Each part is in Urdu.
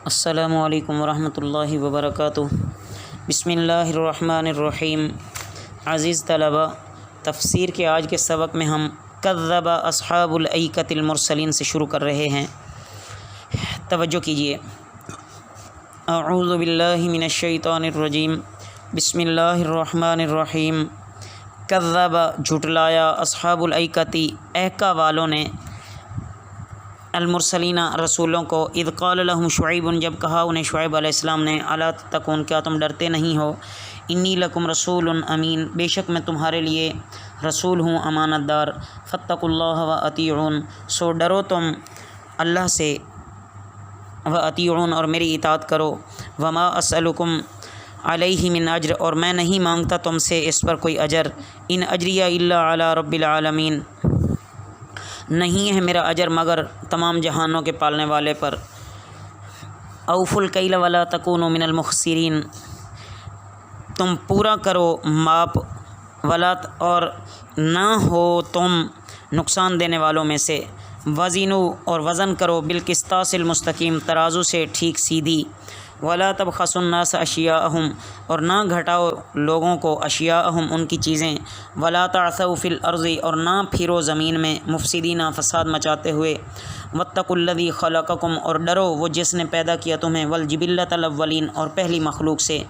السلام علیکم ورحمۃ اللہ وبرکاتہ۔ بسم اللہ الرحمن الرحیم۔ عزیز طلبہ، تفسیر کے آج کے سبق میں ہم کذب اصحاب الایکۃ المرسلین سے شروع کر رہے ہیں۔ توجہ کیجیے۔ اعوذ باللہ من الشیطان الرجیم، بسم اللہ الرحمن الرحیم۔ کذب جھٹلایا، اصحاب الایکۃ ایکا والوں نے، المرسلین رسولوں کو، اذ قال لهم شعیب جب کہا انہیں شعیب علیہ السلام نے، الا تتقون کیا تم ڈرتے نہیں ہو، انی لکم رسول امین بے شک میں تمہارے لیے رسول ہوں امانت دار، فاتقوا اللہ واطیعون سو ڈرو تم اللہ سے، واطیعون اور میری اطاعت کرو، وما اسألکم علیہ من اجر اور میں نہیں مانگتا تم سے اس پر کوئی اجر، ان اجریہ الا علی رب العالمین نہیں ہے میرا اجر مگر تمام جہانوں کے پالنے والے پر، اوفوا الکیل ولا تکونوا من المخسرین تم پورا کرو ماپ، ولا اور نہ ہو تم نقصان دینے والوں میں سے، وزنوا اور وزن کرو بالقسطاس المستقیم ترازو سے ٹھیک سیدھی، ولا تبخسوا الناس اشیاءہم اور نہ گھٹاؤ لوگوں کو اشیاءہم ان کی چیزیں، ولا تعثوا فی الارض اور نہ پھرو زمین میں مفسدین فساد مچاتے ہوئے، واتقوا الذی خلقکم اور ڈرو وہ جس نے پیدا کیا تمہیں، والجبلۃ الاولین اور پہلی مخلوق سے،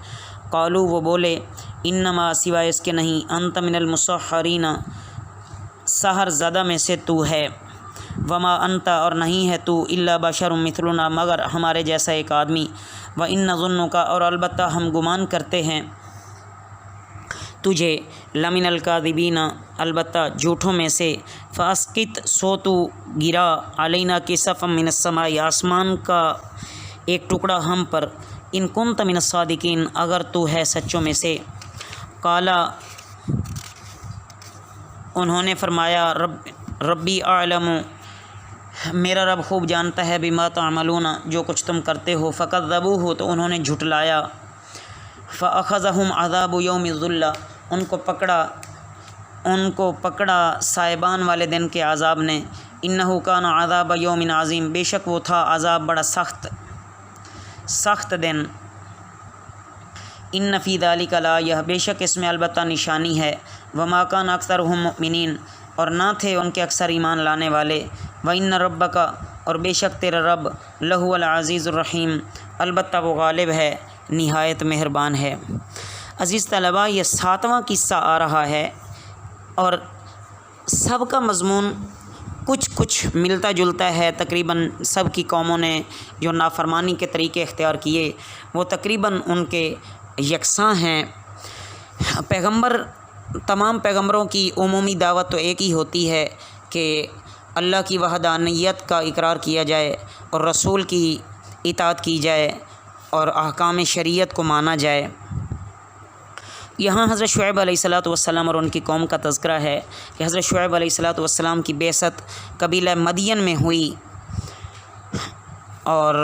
قالوا وہ بولے، انما سوائے اس کے نہیں، انت من المسحرین سحر زدہ میں سے تو ہے، وما انت اور نہیں ہے تو، الا بشر مثلنا مگر ہمارے جیسا ایک آدمی، وان نظنک اور البتہ ہم گمان کرتے ہیں تجھے، لمن الکاذبین البتہ جھوٹوں میں سے، فاسقط سو تو گرا، علینا کسفا من السماء آسمان کا ایک ٹکڑا ہم پر، ان کنت من الصادقین اگر تو ہے سچوں میں سے، قالا انہوں نے فرمایا، ربی اعلم میرا رب خوب جانتا ہے، بما تعملون جو کچھ تم کرتے ہو، فکذبوہ تو انہوں نے جھٹلایا، فاخذہم عذاب یوم الذلہ ان کو پکڑا سائبان والے دن کے عذاب نے، انہ کان عذاب یوم عظیم بے شک وہ تھا عذاب بڑا سخت دن، ان فی ذلک لآیہ بے شک اس میں البتہ نشانی ہے، وما کان اکثرہم مؤمنین اور نہ تھے ان کے اکثر ایمان لانے والے، وَإِنَّ رَبَّكَ اور بے شک تیرا رب، لَهُوَ الْعَزِيزُ الرَّحِيمُ البتہ وہ غالب ہے نہایت مہربان ہے۔ عزیز طلباء، یہ 7واں قصہ آ رہا ہے اور سب کا مضمون کچھ ملتا جلتا ہے، تقریباً سب کی قوموں نے جو نافرمانی کے طریقے اختیار کیے وہ تقریباً ان کے یکساں ہیں۔ تمام پیغمبروں کی عمومی دعوت تو ایک ہی ہوتی ہے کہ اللہ کی وحدانیت کا اقرار کیا جائے اور رسول کی اطاعت کی جائے اور احکام شریعت کو مانا جائے۔ یہاں حضرت شعیب علیہ السلام اور ان کی قوم کا تذکرہ ہے کہ حضرت شعیب علیہ السلام کی بعثت قبیلہ مدین میں ہوئی اور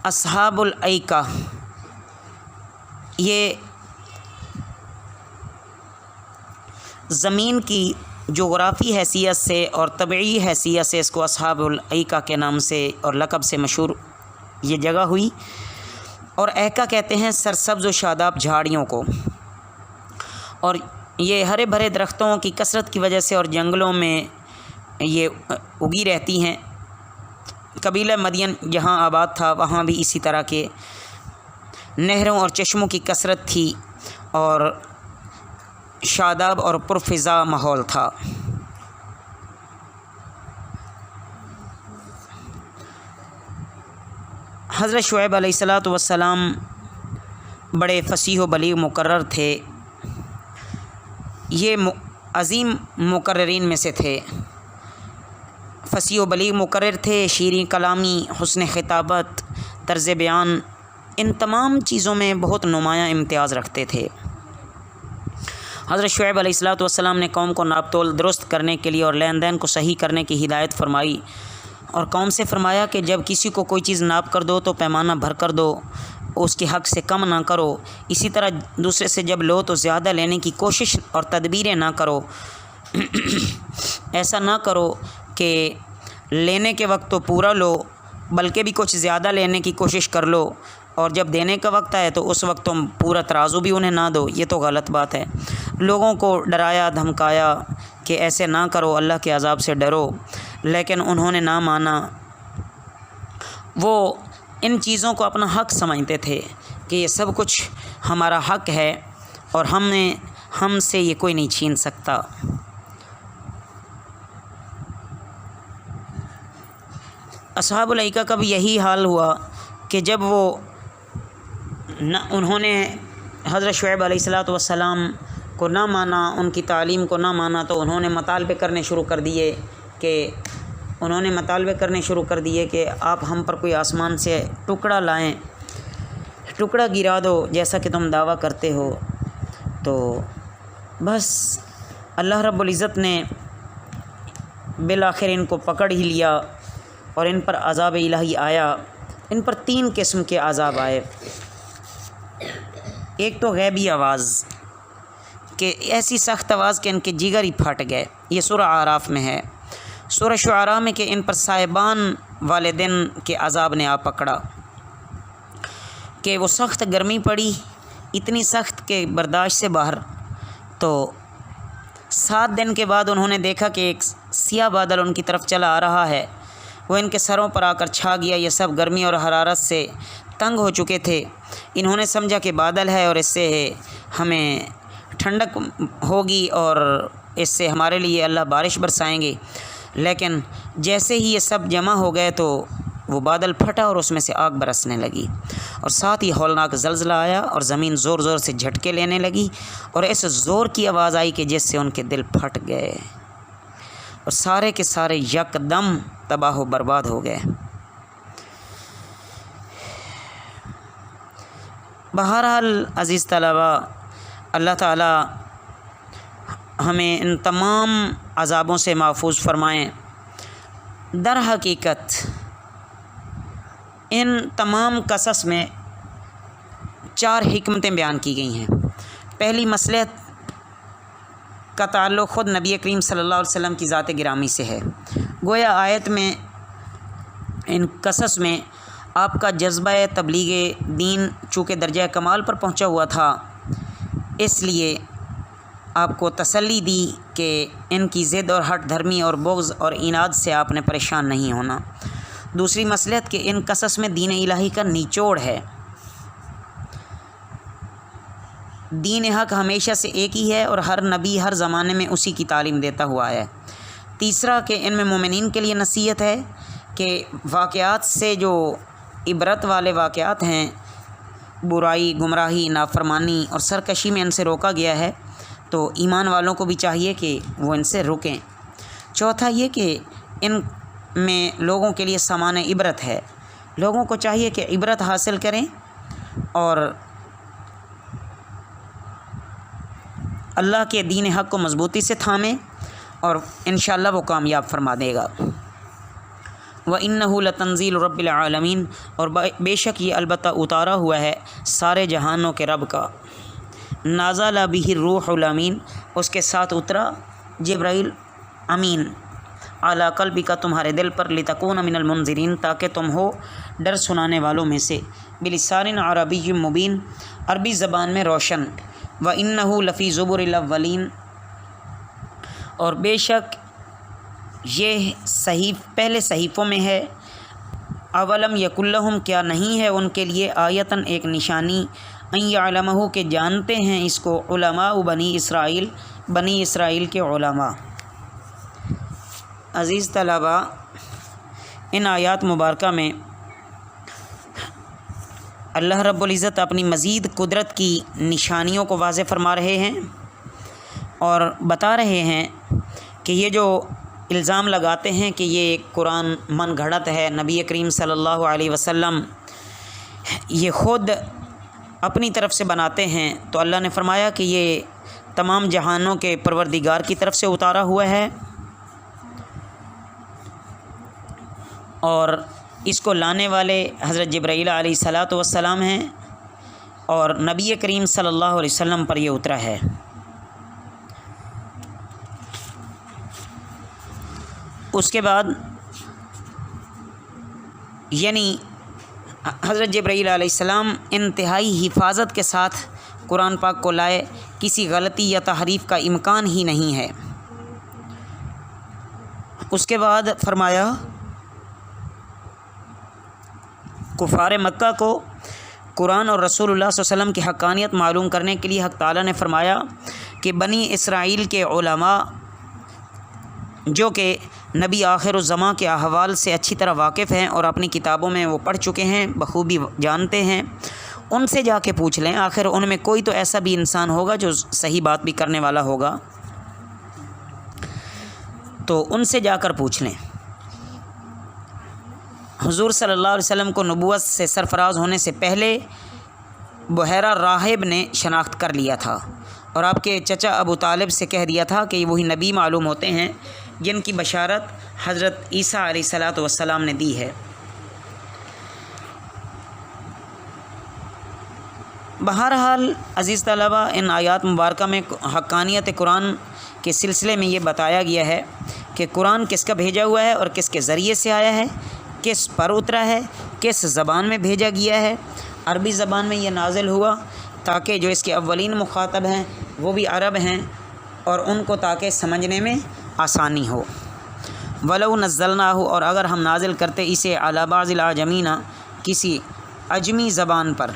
اصحاب الایکہ یہ زمین کی جغرافی حیثیت سے اور طبعی حیثیت سے اس کو اصحاب الایکہ کے نام سے اور لقب سے مشہور یہ جگہ ہوئی، اور ایکا کہتے ہیں سرسبز و شاداب جھاڑیوں کو، اور یہ ہرے بھرے درختوں کی کثرت کی وجہ سے اور جنگلوں میں یہ اگی رہتی ہیں۔ قبیلہ مدین جہاں آباد تھا وہاں بھی اسی طرح کے نہروں اور چشموں کی کثرت تھی اور شاداب اور پرفضا ماحول تھا۔ حضرت شعیب علیہ السلام بڑے فصیح و بلیغ مقرر تھے، یہ عظیم مقررین میں سے تھے، فصیح و بلیغ مقرر تھے، شیریں کلامی، حسن خطابت، طرز بیان، ان تمام چیزوں میں بہت نمایاں امتیاز رکھتے تھے۔ حضرت شعیب علیہ السلام نے قوم کو ناپ تول درست کرنے کے لیے اور لین دین کو صحیح کرنے کی ہدایت فرمائی، اور قوم سے فرمایا کہ جب کسی کو کوئی چیز ناپ کر دو تو پیمانہ بھر کر دو، اس کے حق سے کم نہ کرو، اسی طرح دوسرے سے جب لو تو زیادہ لینے کی کوشش اور تدبیریں نہ کرو، ایسا نہ کرو کہ لینے کے وقت تو پورا لو بلکہ بھی کچھ زیادہ لینے کی کوشش کر لو، اور جب دینے کا وقت آئے تو اس وقت تم پورا ترازو بھی انہیں نہ دو، یہ تو غلط بات ہے۔ لوگوں کو ڈرایا دھمکایا کہ ایسے نہ کرو، اللہ کے عذاب سے ڈرو، لیکن انہوں نے نہ مانا۔ وہ ان چیزوں کو اپنا حق سمجھتے تھے کہ یہ سب کچھ ہمارا حق ہے اور ہم سے یہ کوئی نہیں چھین سکتا۔ اصحاب الایکہ کا بھی یہی حال ہوا کہ جب انہوں نے حضرت شعیب علیہ السلام کو نہ مانا، ان کی تعلیم کو نہ مانا، تو انہوں نے مطالبے کرنے شروع کر دیے کہ آپ ہم پر کوئی آسمان سے ٹکڑا لائیں، ٹکڑا گرا دو جیسا کہ تم دعویٰ کرتے ہو۔ تو بس اللہ رب العزت نے بالآخر ان کو پکڑ ہی لیا اور ان پر عذاب الہی آیا۔ ان پر 3 قسم کے عذاب آئے۔ ایک تو غیبی آواز، کہ ایسی سخت آواز کہ ان کے جگر ہی پھٹ گئے، یہ سورہ اعراف میں ہے۔ سورہ شعراء میں کہ ان پر صائبان والے دن کے عذاب نے آ پکڑا، کہ وہ سخت گرمی پڑی، اتنی سخت کہ برداشت سے باہر۔ تو 7 دن کے بعد انہوں نے دیکھا کہ ایک سیاہ بادل ان کی طرف چلا آ رہا ہے، وہ ان کے سروں پر آ کر چھا گیا۔ یہ سب گرمی اور حرارت سے تنگ ہو چکے تھے۔ انہوں نے سمجھا کہ بادل ہے اور اس سے ہمیں ٹھنڈک ہوگی اور اس سے ہمارے لیے اللہ بارش برسائیں گے، لیکن جیسے ہی یہ سب جمع ہو گئے تو وہ بادل پھٹا اور اس میں سے آگ برسنے لگی، اور ساتھ ہی ہولناک زلزلہ آیا اور زمین زور زور سے جھٹکے لینے لگی، اور اس زور کی آواز آئی کہ جس سے ان کے دل پھٹ گئے اور سارے کے سارے یکدم تباہ و برباد ہو گئے۔ بہرحال عزیز طلباء، اللہ تعالی ہمیں ان تمام عذابوں سے محفوظ فرمائیں۔ در حقیقت ان تمام قصص میں 4 حکمتیں بیان کی گئی ہیں۔ پہلی مصلحت کا تعلق خود نبی کریم صلی اللہ علیہ وسلم کی ذات گرامی سے ہے۔ گویا آیت میں، ان قصص میں آپ کا جذبہ تبلیغ دین چونکہ درجہ کمال پر پہنچا ہوا تھا، اس لیے آپ کو تسلی دی کہ ان کی ضد اور ہٹ دھرمی اور بغض اور عناد سے آپ نے پریشان نہیں ہونا۔ دوسری مصلحت کہ ان قصص میں دین الہی کا نچوڑ ہے۔ دین حق ہمیشہ سے ایک ہی ہے اور ہر نبی ہر زمانے میں اسی کی تعلیم دیتا ہوا ہے۔ تیسرا کہ ان میں مومنین کے لیے نصیحت ہے کہ واقعات سے جو عبرت والے واقعات ہیں، برائی، گمراہی، نافرمانی اور سرکشی میں ان سے روکا گیا ہے، تو ایمان والوں کو بھی چاہیے کہ وہ ان سے رکیں۔ چوتھا یہ کہ ان میں لوگوں کے لیے سامان عبرت ہے، لوگوں کو چاہیے کہ عبرت حاصل کریں اور اللہ کے دین حق کو مضبوطی سے تھامیں، اور انشاءاللہ وہ کامیاب فرما دے گا۔ وَإِنَّهُ لَتَنزِيلُ رَبِّ الْعَالَمِينَ، اور بے شک یہ البتہ اتارا ہوا ہے سارے جہانوں کے رب کا۔ نازل بہ الروح الامین، اس کے ساتھ اترا جبرائیل امین، علی قلبک، تمہارے دل پر، لتکون من المنذرین، تاکہ تم ہو ڈر سنانے والوں میں سے، بلسان عربی مبین، عربی زبان میں روشن، وَإِنَّهُ لَفِي زُبُرِ الْأَوَّلِينَ، اور بے شک یہ پہلے صحیفوں میں ہے۔ اولم یکن لہم، کیا نہیں ہے ان کے لیے، آیتن ایک نشانی، ان یعلمہ، کہ جانتے ہیں اس کو، علماء بنی اسرائیل کے علماء۔ عزیز طلباء، ان آیات مبارکہ میں اللہ رب العزت اپنی مزید قدرت کی نشانیوں کو واضح فرما رہے ہیں اور بتا رہے ہیں کہ یہ جو الزام لگاتے ہیں کہ یہ قرآن من گھڑت ہے، نبی کریم صلی اللہ علیہ وسلم یہ خود اپنی طرف سے بناتے ہیں، تو اللہ نے فرمایا کہ یہ تمام جہانوں کے پروردگار کی طرف سے اتارا ہوا ہے، اور اس کو لانے والے حضرت جبرائیل علیہ السلام ہیں، اور نبی کریم صلی اللہ علیہ وسلم پر یہ اترا ہے۔ اس کے بعد یعنی حضرت جبرائیل علیہ السلام انتہائی حفاظت کے ساتھ قرآن پاک کو لائے، کسی غلطی یا تحریف کا امکان ہی نہیں ہے۔ اس کے بعد فرمایا کفار مکہ کو قرآن اور رسول اللہ صلی اللہ علیہ وسلم کی حقانیت معلوم کرنے کے لیے حق تعالیٰ نے فرمایا کہ بنی اسرائیل کے علماء جو کہ نبی آخر الزماں کے احوال سے اچھی طرح واقف ہیں اور اپنی کتابوں میں وہ پڑھ چکے ہیں، بخوبی جانتے ہیں، ان سے جا کے پوچھ لیں، آخر ان میں کوئی تو ایسا بھی انسان ہوگا جو صحیح بات بھی کرنے والا ہوگا، تو ان سے جا کر پوچھ لیں۔ حضور صلی اللہ علیہ وسلم کو نبوت سے سرفراز ہونے سے پہلے بحیرہ راہب نے شناخت کر لیا تھا اور آپ کے چچا ابو طالب سے کہہ دیا تھا کہ یہ وہی نبی معلوم ہوتے ہیں جن کی بشارت حضرت عیسیٰ علیہ السلام نے دی ہے۔ بہرحال عزیز طلبہ، ان آیات مبارکہ میں حقانیت قرآن کے سلسلے میں یہ بتایا گیا ہے کہ قرآن کس کا بھیجا ہوا ہے اور کس کے ذریعے سے آیا ہے، کس پر اترا ہے، کس زبان میں بھیجا گیا ہے۔ عربی زبان میں یہ نازل ہوا تاکہ جو اس کے اولین مخاطب ہیں وہ بھی عرب ہیں اور ان کو تاکہ سمجھنے میں آسانی ہو۔ وَلَوْ نَزَّلْنَاهُ، اور اگر ہم نازل کرتے اسے عَلَى بَعْضِ الْأَعْجَمِينَ، کسی عجمی زبان پر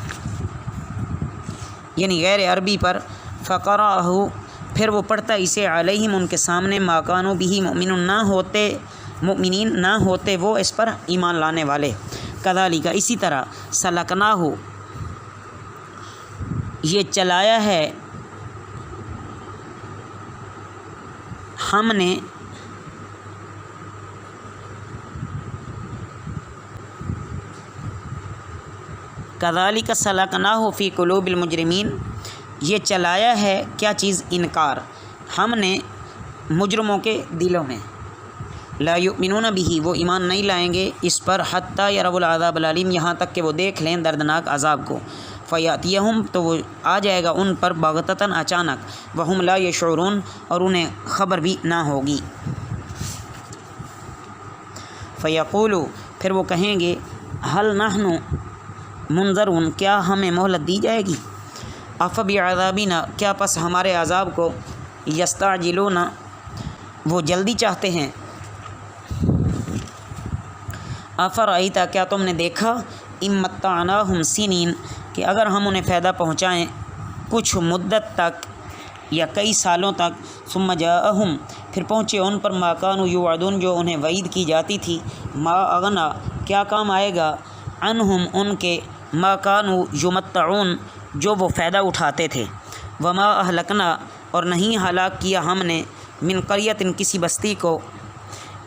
یعنی غیر عربی پر، فَقَرَأَهُ، پھر وہ پڑھتا اسے علیہم، ان کے سامنے، مَا كَانُوا بِهِ مؤمنین نہ ہوتے وہ اس پر ایمان لانے والے۔ کذالک، اسی طرح، سلکناہ، یہ چلایا ہے ہم نے کذالک سلکناہ فی قلوب المجرمین، یہ چلایا ہے کیا چیز؟ انکار، ہم نے مجرموں کے دلوں میں۔ لا یؤمنون بہ، وہ ایمان نہیں لائیں گے اس پر، حتیٰ یروا العذاب العلیم، یہاں تک کہ وہ دیکھ لیں دردناک عذاب کو۔ فیاتیہم، تو وہ آ جائے گا ان پر، بغتتاً، اچانک، وہم لا یشعرون، اور انہیں خبر بھی نہ ہوگی۔ فیقولوا، پھر وہ کہیں گے، ہل نحن منظرون، کیا ہمیں مہلت دی جائے گی؟ افبعذابنا، کیا پس ہمارے عذاب کو، یستعجلون، وہ جلدی چاہتے ہیں۔ افرأیت، کیا تم نے دیکھا، ان متعناہم سنین، کہ اگر ہم انہیں فائدہ پہنچائیں کچھ مدت تک یا کئی سالوں تک، ثم جاءہم، پھر پہنچے ان پر، ما کانوا یوعدون، جو انہیں وعید کی جاتی تھی، ما اغنا، کیا کام آئے گا، عنہم، ان کے، ما کانوا یمتعون، جو وہ فائدہ اٹھاتے تھے، وما اہلکنا، اور نہیں ہلاک کیا ہم نے، من قریۃ، کسی بستی کو،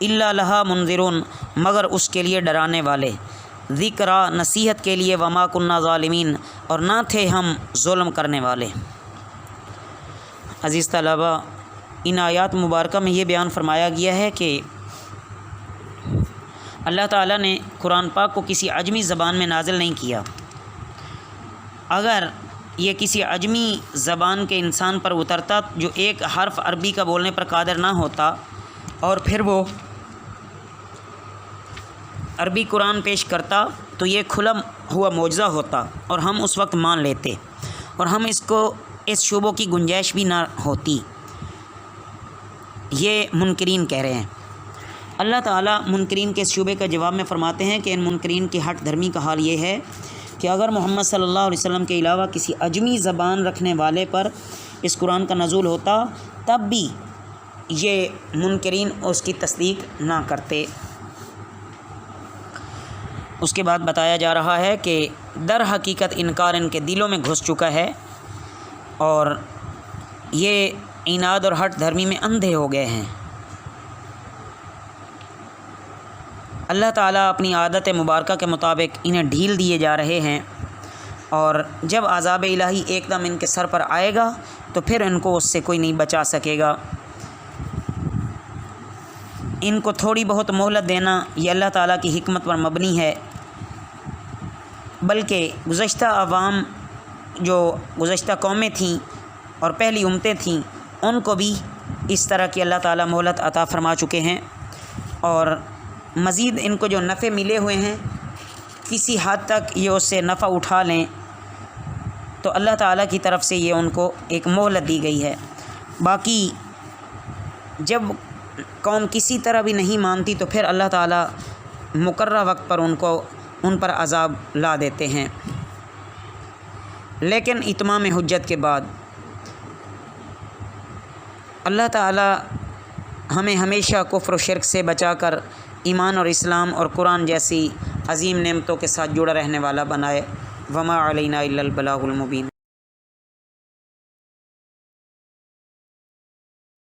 الا لہا منذرون، مگر اس کے لیے ڈرانے والے، ذکرا، نصیحت کے لیے، وما کننا ظالمین، اور نہ تھے ہم ظلم کرنے والے۔ عزیز طلبہ، ان آیات مبارکہ میں یہ بیان فرمایا گیا ہے کہ اللہ تعالیٰ نے قرآن پاک کو کسی عجمی زبان میں نازل نہیں کیا۔ اگر یہ کسی عجمی زبان کے انسان پر اترتا جو ایک حرف عربی کا بولنے پر قادر نہ ہوتا، اور پھر وہ عربی قرآن پیش کرتا، تو یہ کھلا ہوا معجزہ ہوتا اور ہم اس وقت مان لیتے، اور ہم اس شعبوں کی گنجائش بھی نہ ہوتی۔ یہ منکرین کہہ رہے ہیں۔ اللہ تعالیٰ منکرین کے اس شعبے کا جواب میں فرماتے ہیں کہ ان منکرین کی ہٹ دھرمی کا حال یہ ہے کہ اگر محمد صلی اللہ علیہ وسلم کے علاوہ کسی عجمی زبان رکھنے والے پر اس قرآن کا نزول ہوتا، تب بھی یہ منکرین اس کی تصدیق نہ کرتے۔ اس کے بعد بتایا جا رہا ہے کہ در حقیقت انکار ان کے دلوں میں گھس چکا ہے اور یہ عناد اور ہٹ دھرمی میں اندھے ہو گئے ہیں۔ اللہ تعالیٰ اپنی عادت مبارکہ کے مطابق انہیں ڈھیل دیے جا رہے ہیں، اور جب عذاب الہی ایک دم ان کے سر پر آئے گا تو پھر ان کو اس سے کوئی نہیں بچا سکے گا۔ ان کو تھوڑی بہت مہلت دینا یہ اللہ تعالیٰ کی حکمت پر مبنی ہے، بلکہ گزشتہ عوام جو گزشتہ قومیں تھیں اور پہلی امتیں تھیں، ان کو بھی اس طرح کی اللہ تعالیٰ مہلت عطا فرما چکے ہیں، اور مزید ان کو جو نفع ملے ہوئے ہیں کسی حد تک یہ اس سے نفع اٹھا لیں تو اللہ تعالیٰ کی طرف سے یہ ان کو ایک مہلت دی گئی ہے۔ باقی جب قوم کسی طرح بھی نہیں مانتی تو پھر اللہ تعالیٰ مقررہ وقت پر ان پر عذاب لا دیتے ہیں، لیکن اتمام حجت کے بعد۔ اللہ تعالیٰ ہمیں ہمیشہ کفر و شرک سے بچا کر ایمان اور اسلام اور قرآن جیسی عظیم نعمتوں کے ساتھ جڑا رہنے والا بنائے۔ وما علینا الا البلاغ المبین۔